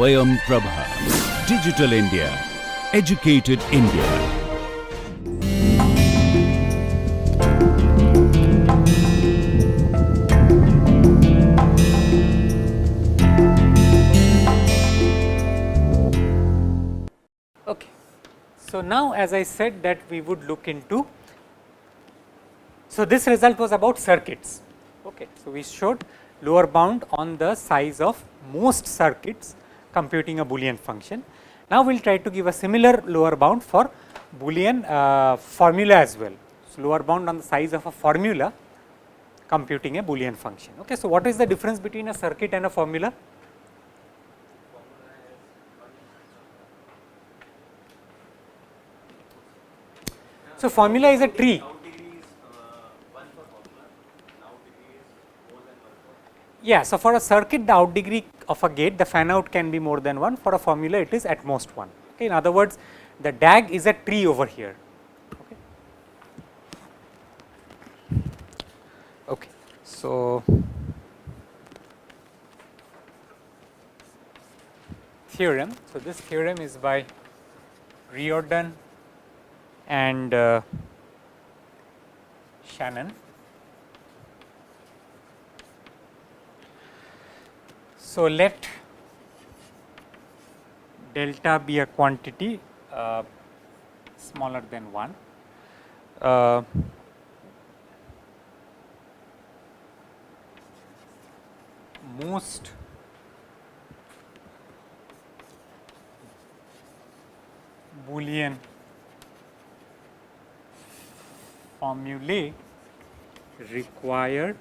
Swayam Prabha. Digital India. Educated India. Okay. So, now as I said that we would look into, so this result was about circuits. Okay. So, we showed lower bound on the size of most circuits computing a Boolean function. Now, we will try to give a similar lower bound for Boolean formula as well. So, lower bound on the size of a formula computing a Boolean function. Okay. So, what is the difference between a circuit and a formula? So, formula is a tree. Yeah, so for a circuit, the out degree of a gate, the fan out can be more than 1. For a formula, it is at most 1. Okay. In other words, the DAG is a tree over here. Okay. Okay. So, theorem. So, this theorem is by Riordan and Shannon. So, let delta be a quantity smaller than 1. Most Boolean formulae require,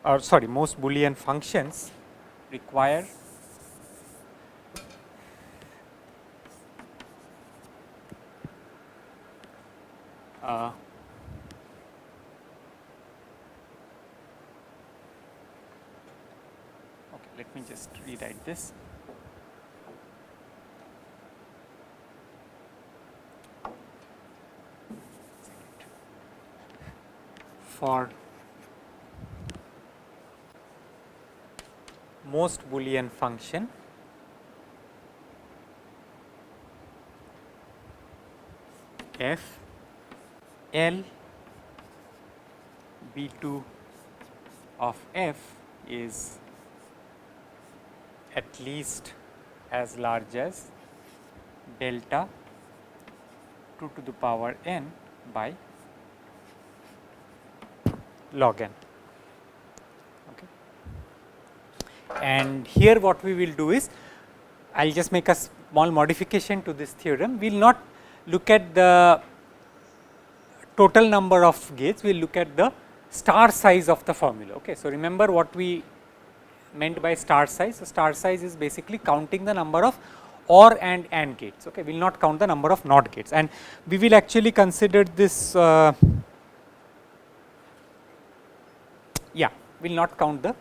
or sorry, most Boolean functions require okay, let me just rewrite this. For most Boolean function f L B2 of f is at least as large as delta 2 to the power n by log n. Okay. And here what we will do is, I will just make a small modification to this theorem. We will not look at the total number of gates, we will look at the star size of the formula. Okay. So, remember what we meant by star size. So, star size is basically counting the number of OR and AND gates. Okay. We will not count the number of NOT gates, and we will actually consider this yeah, we will not count the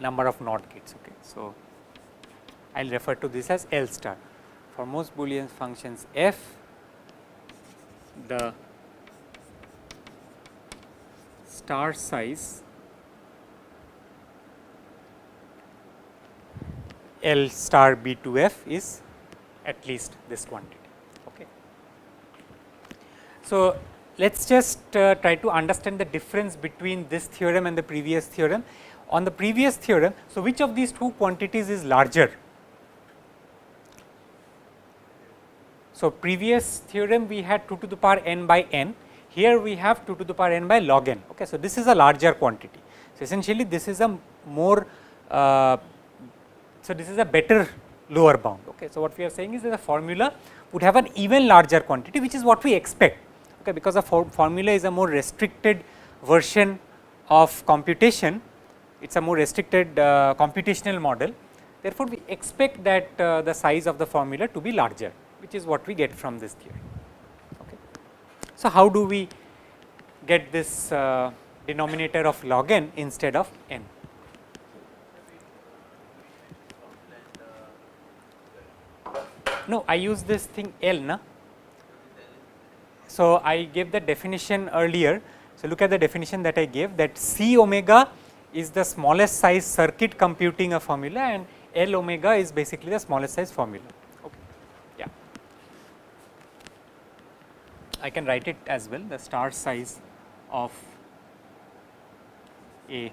number of NOT gates. Okay. So, I will refer to this as L star. For most Boolean functions f, the star size L star B2f is at least this quantity. Okay. So, let us just try to understand the difference between this theorem and the previous theorem. On the previous theorem, so which of these two quantities is larger? So, previous theorem we had 2 to the power n by n, here we have 2 to the power n by log n. Okay. So, this is a larger quantity. So, essentially this is a more, so this is a better lower bound. Okay. So, what we are saying is that the formula would have an even larger quantity, which is what we expect, okay, because the formula is a more restricted version of computation, it is a more restricted computational model. Therefore, we expect that the size of the formula to be larger, which is what we get from this theory. Okay. So, how do we get this denominator of log n instead of n? No, I use this thing L, na. So, I gave the definition earlier. So, look at the definition that I gave, that C omega is the smallest size circuit computing a formula, and L omega is basically the smallest size formula. Okay. Yeah, I can write it as well, the star size of a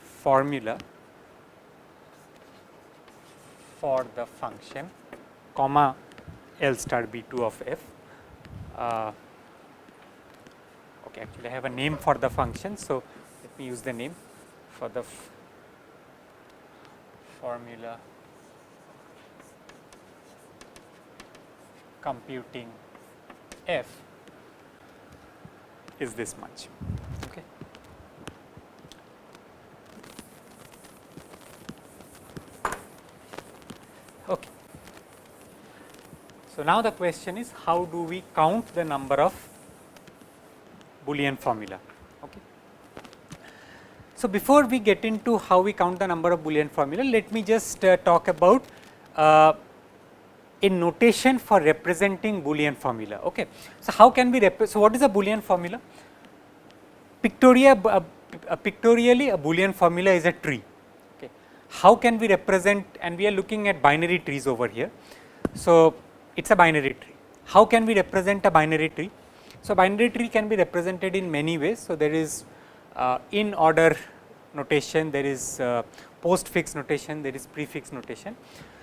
formula for the function comma L star B2 of f. Okay, actually I have a name for the function, so let me use the name for the formula computing f is this much. Okay. Okay. So, now the question is, how do we count the number of Boolean formula? Okay. So, before we get into how we count the number of Boolean formula, let me just talk about a notation for representing Boolean formula. Okay. So, how can we so what is a Boolean formula? Pictorially a Boolean formula is a tree. Okay. How can we represent, and we are looking at binary trees over here. So, it is a binary tree. How can we represent a binary tree? So, binary tree can be represented in many ways. So, there is in order notation, there is postfix notation, there is prefix notation.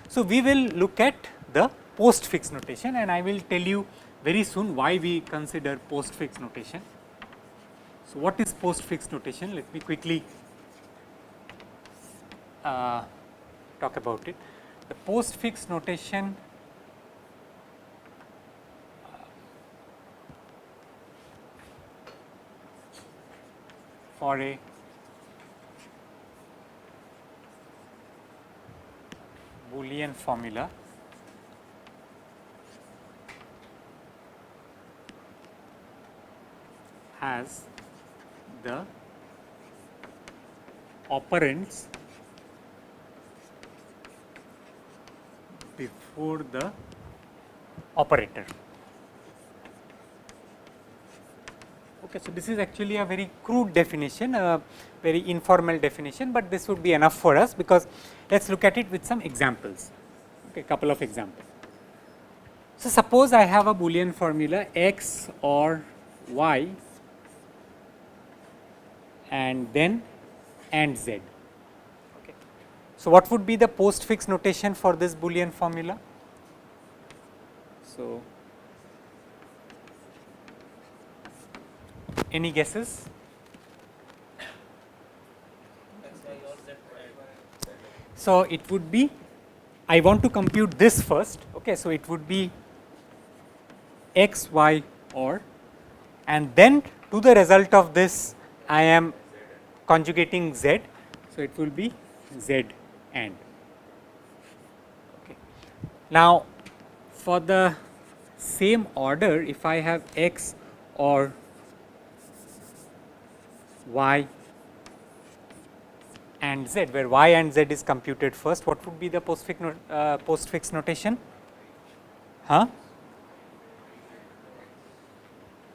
So, we will look at the postfix notation, and I will tell you very soon why we consider postfix notation. So, what is postfix notation? Let me quickly talk about it. The postfix notation for a Boolean formula has the operands before the operator. Okay, so this is actually a very crude definition, a very informal definition, but this would be enough for us, because let us look at it with some examples, okay, couple of examples. So, suppose I have a Boolean formula x or y and then and z. Okay. So, what would be the postfix notation for this Boolean formula? So, any guesses? So, it would be, I want to compute this first. Okay. So, it would be x, y or, and then to the result of this I am conjugating z. So, it will be z and. Okay. Now, for the same order, if I have x or y and z, where y and z is computed first, what would be the postfix notation? Huh?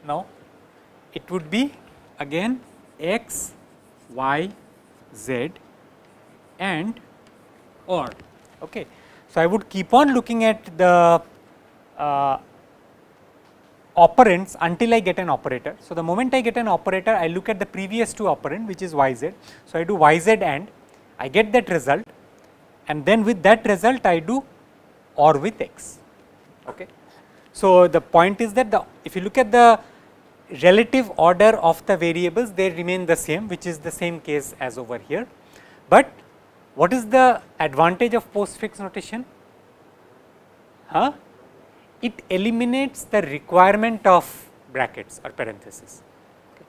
No, it would be again x, y, z and or. Okay. So, I would keep on looking at the operands until I get an operator. So, the moment I get an operator, I look at the previous two operand, which is y z. So, I do y z and I get that result, and then with that result I do or with x. Okay. So, the point is that if you look at the relative order of the variables, they remain the same, which is the same case as over here. But what is the advantage of postfix notation? Huh? It eliminates the requirement of brackets or parentheses. Okay.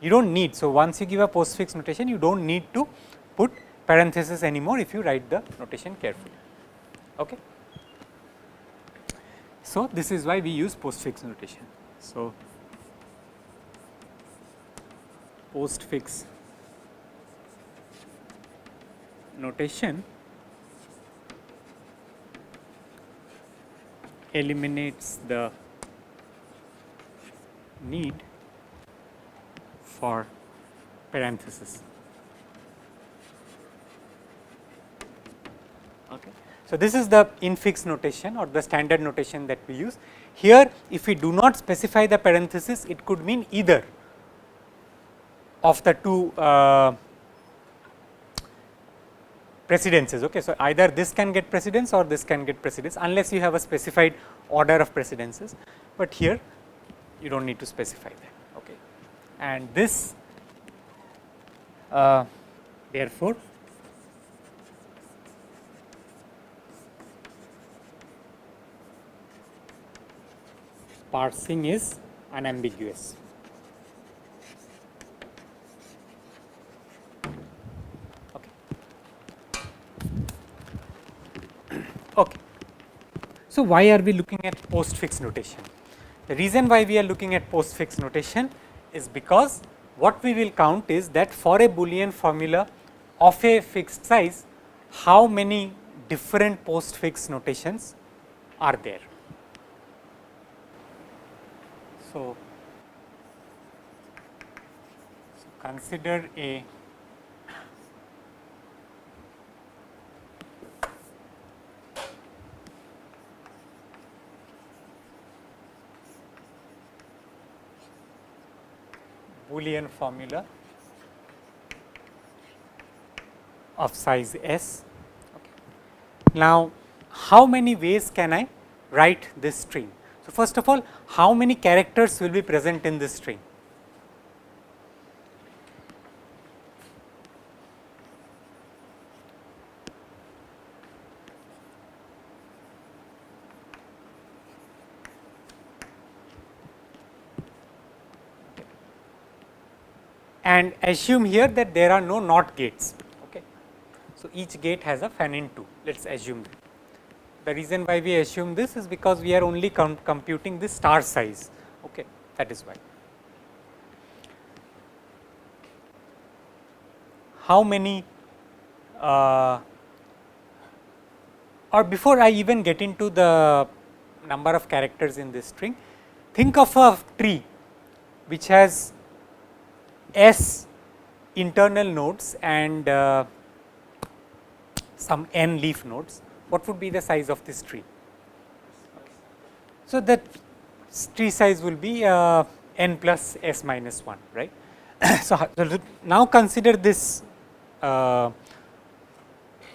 You do not need. So, once you give a postfix notation, you do not need to put parentheses anymore if you write the notation carefully. Okay. So, this is why we use postfix notation. So, postfix notation eliminates the need for parenthesis. Okay. So, this is the infix notation or the standard notation that we use. Here if we do not specify the parenthesis, it could mean either of the two precedences. Okay. So, either this can get precedence or this can get precedence unless you have a specified order of precedences, but here you do not need to specify that. Okay. And this therefore, parsing is unambiguous. Okay. Okay. So, why are we looking at postfix notation? The reason why we are looking at postfix notation is because what we will count is that for a Boolean formula of a fixed size, how many different postfix notations are there. So, consider a Boolean formula of size S. Okay. Now, how many ways can I write this string? So, first of all, how many characters will be present in this string? And assume here that there are no NOT gates. Okay. So, each gate has a fan-in 2, let us assume that. The reason why we assume this is because we are only computing the star size, okay. That is why. How many or before I even get into the number of characters in this string, think of a tree which has S internal nodes and some n leaf nodes. What would be the size of this tree? So, that tree size will be n plus s minus 1, right. So, now consider this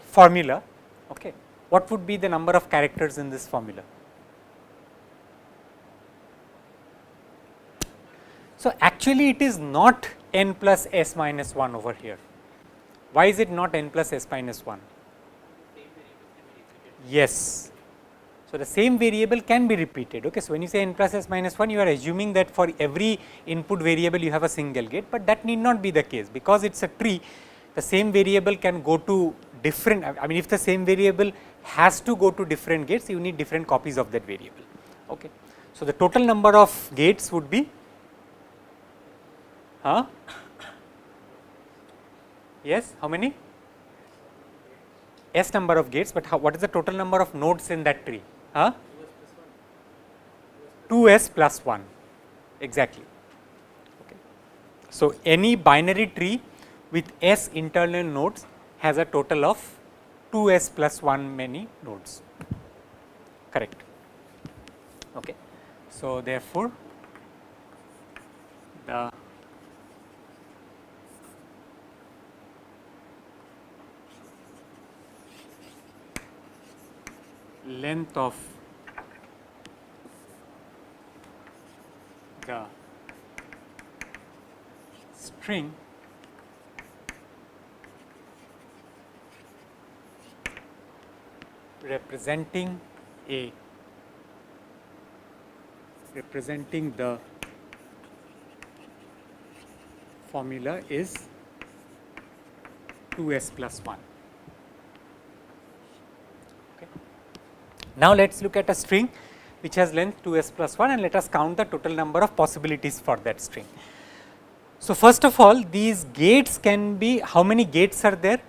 formula. Okay. What would be the number of characters in this formula? So, actually it is not n plus s minus 1 over here. Why is it not n plus s minus 1? Yes. So, the same variable can be repeated. Okay. So, when you say n plus s minus 1, you are assuming that for every input variable you have a single gate, but that need not be the case, because it is a tree. The same variable can go to different, I mean if the same variable has to go to different gates, you need different copies of that variable. Okay. So, the total number of gates would be yes, how many? S number of gates, but what is the total number of nodes in that tree? 2s plus 1, exactly. Okay. So, any binary tree with s internal nodes has a total of 2s plus 1 many nodes, correct. Okay. So, therefore, the length of the string representing the formula is 2s plus 1. Okay. Now, let us look at a string which has length 2s plus 1 and let us count the total number of possibilities for that string. So, first of all, these gates can be, how many gates are there?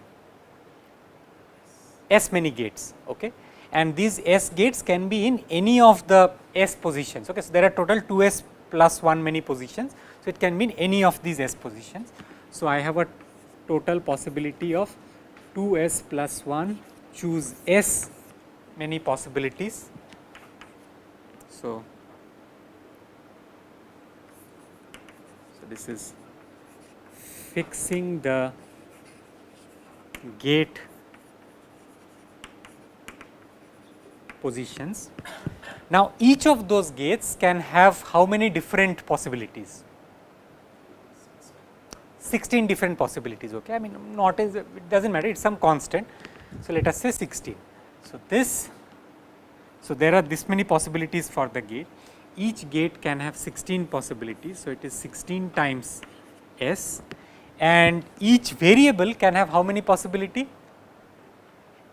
S many gates, okay. And these S gates can be in any of the S positions, okay. So, there are total 2S plus 1 many positions. So, it can mean any of these S positions. So, I have a total possibility of 2 S plus 1 choose S many possibilities. So, this is fixing the gate positions. Now, each of those gates can have how many different possibilities? 16 different possibilities. Okay, I mean not as it does not matter, it is some constant. So, let us say 16. So there are this many possibilities for the gate. Each gate can have 16 possibilities. So, it is 16 times S, and each variable can have how many possibility?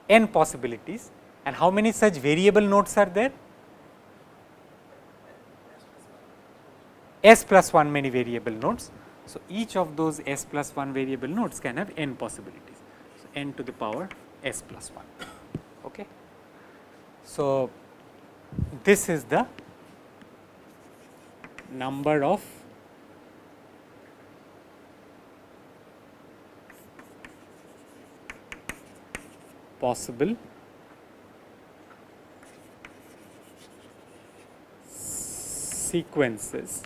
N possibilities. And how many such variable nodes are there? S plus 1 many variable nodes. So, each of those S plus 1 variable nodes can have n possibilities. So, n to the power S plus 1. Okay. So, this is the number of possible sequences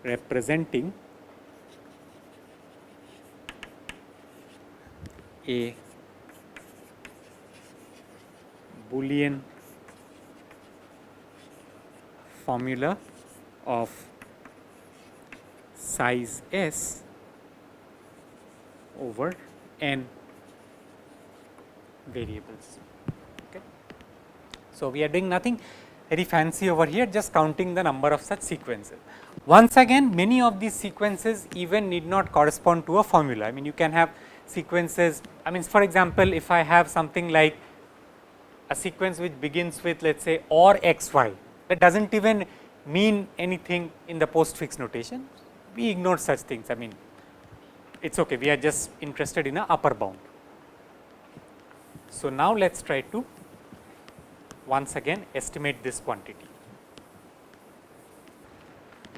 representing a Boolean formula of size S over n variables. Okay. So, we are doing nothing very fancy over here, just counting the number of such sequences. Once again, many of these sequences even need not correspond to a formula. I mean, you can have sequences, I mean, for example, if I have something like a sequence which begins with, let us say, or x y, that does not even mean anything in the postfix notation. We ignore such things. I mean, it is okay, we are just interested in a upper bound. So, now let us try to once again estimate this quantity.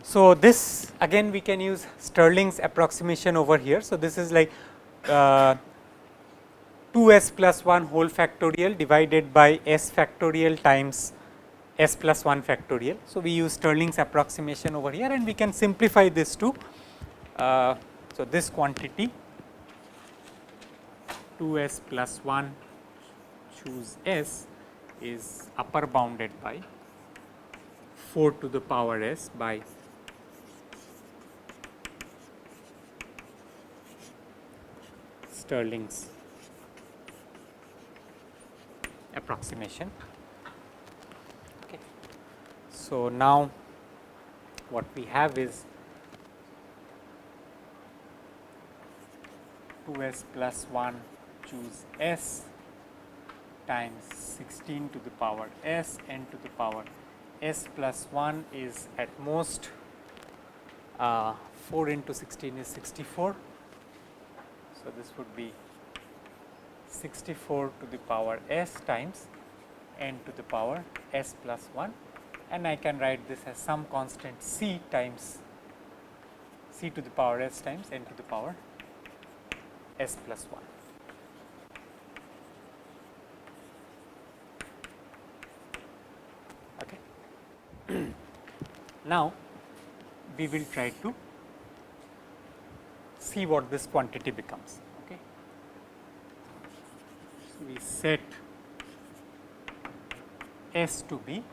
So, this again we can use Stirling's approximation over here. So, this is like 2s plus 1 whole factorial divided by s factorial times s plus 1 factorial. So, we use Stirling's approximation over here, and we can simplify this to so this quantity 2s plus 1 choose s is upper bounded by 4 to the power s by Stirling's approximation. Okay. So, now what we have is 2s plus 1 choose s times 16 to the power s n to the power s plus 1 is at most 4 into 16 is 64. So, this would be 64 to the power s times n to the power s plus 1, and I can write this as some constant c times c to the power s times n to the power s plus 1. Okay. Now, we will try to see what this quantity becomes. Okay. So, we set S to be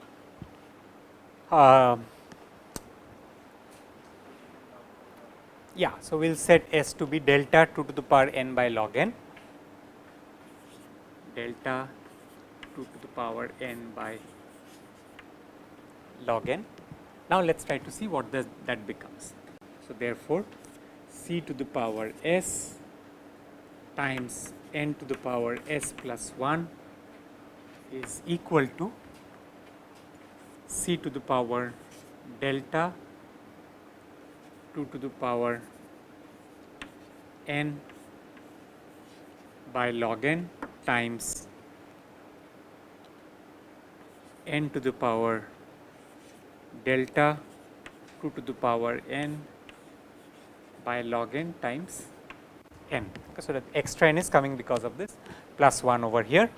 so we will set S to be delta 2 to the power n by log n, delta 2 to the power n by log n. Now, let us try to see what that becomes. So, therefore, c to the power s times n to the power s plus 1 is equal to c to the power delta 2 to the power n by log n times n to the power delta 2 to the power n by log n times n. Okay, so that extra n is coming because of this plus 1 over here.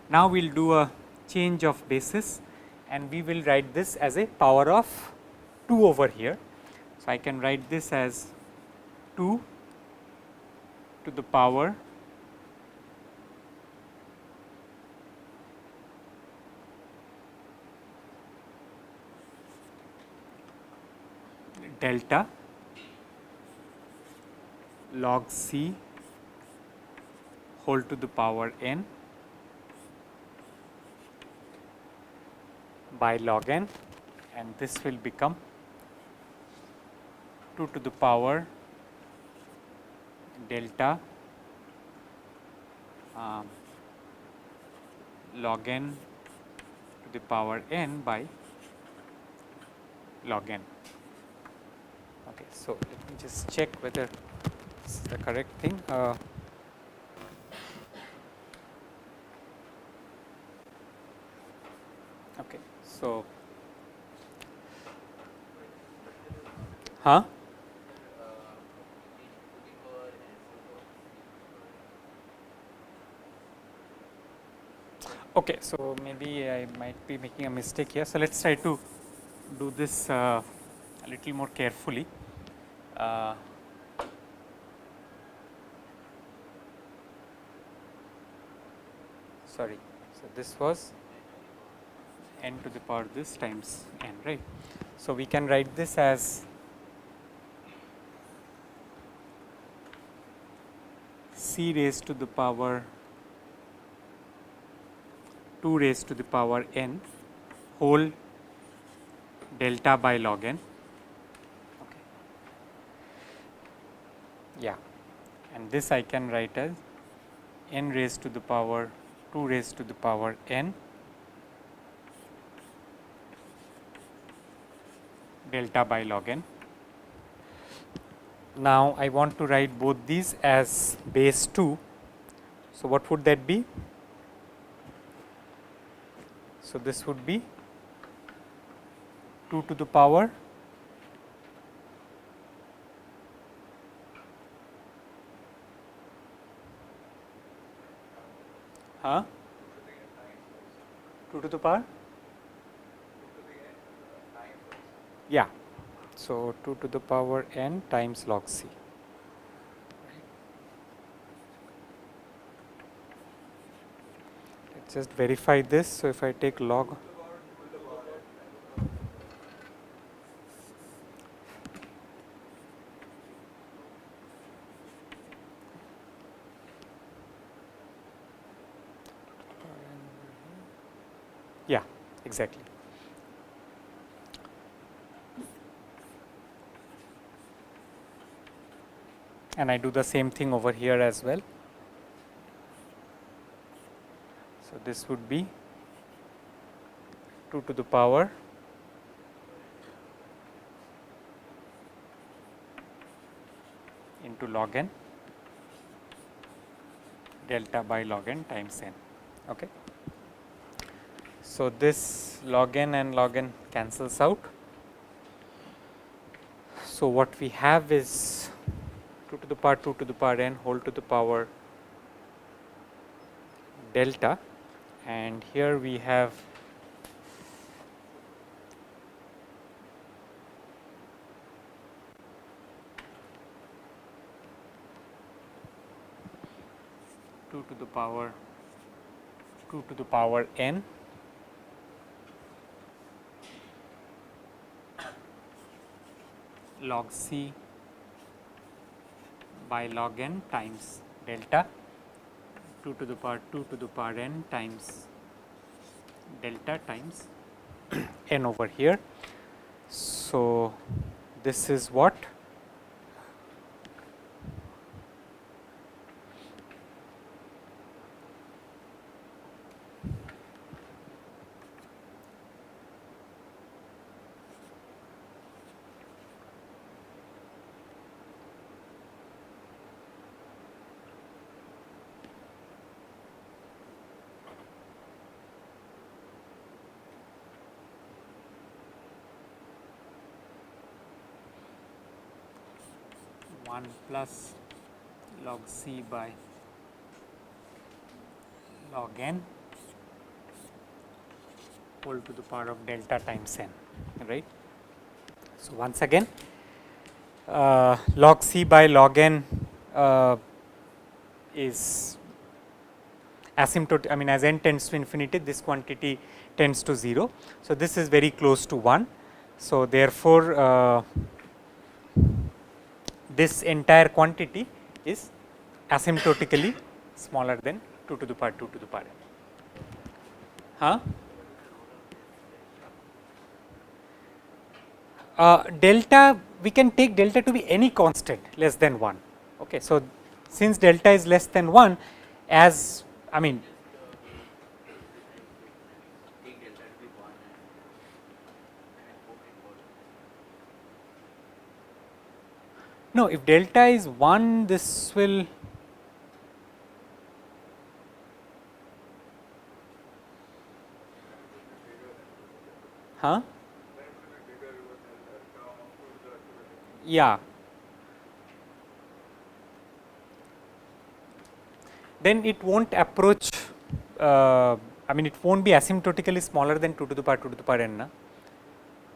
Now, we will do a change of basis and we will write this as a power of 2 over here. So, I can write this as 2 to the power delta log C whole to the power n by log n, and this will become 2 to the power delta log n to the power n by log n. Okay, so let me just check whether this is the correct thing. Okay, so okay, so maybe I might be making a mistake here. So let us try to do this a little more carefully. Sorry, so this was n to the power this times n, right. So, we can write this as C raised to the power 2 raised to the power n whole delta by log n. Okay. Yeah, and this I can write as n raised to the power 2 raised to the power n delta by log n. Now, I want to write both these as base 2. So, what would that be? So, this would be 2 to the power huh? 2 to the power? Yeah. So, 2 to the power n times log C. Let's just verify this. So, if I take log yeah, exactly. And I do the same thing over here as well. So, this would be 2 to the power into log n delta by log n times n. Okay. So, this log n and log n cancels out. So, what we have is 2 to the power 2 to the power n whole to the power delta, and here we have two to the power n log C by log n times delta 2 to the power n times delta times n over here. So, this is what 1 plus log C by log n whole to the power of delta times n, right. So, once again log C by log n is asymptotic, I mean as n tends to infinity, this quantity tends to 0. So, this is very close to 1. So, therefore, this entire quantity is asymptotically smaller than 2 to the power 2 to the power n. Delta, we can take delta to be any constant less than 1. Okay. So, since delta is less than 1, as I mean no, if delta is 1, this will yeah, then it won't approach, I mean it won't be asymptotically smaller than 2 to the power 2 to the power n. Na?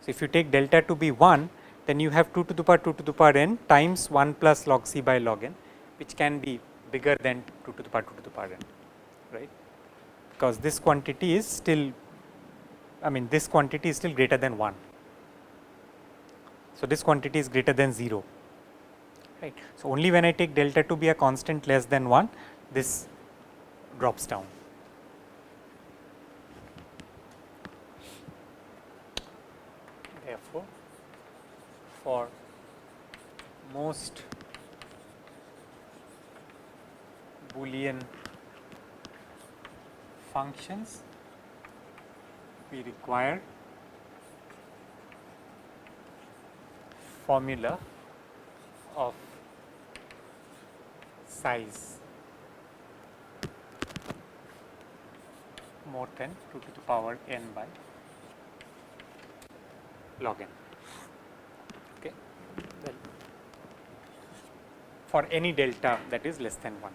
So, if you take delta to be 1, then you have 2 to the power 2 to the power n times 1 plus log C by log n, which can be bigger than 2 to the power 2 to the power n, right, because this quantity is still, I mean this quantity is still greater than 1. So, this quantity is greater than 0, right. So, only when I take delta to be a constant less than 1, this drops down. Therefore, for most Boolean functions, we require formula of size more than 2 to the power n by log n. Okay. Well, for any delta that is less than 1.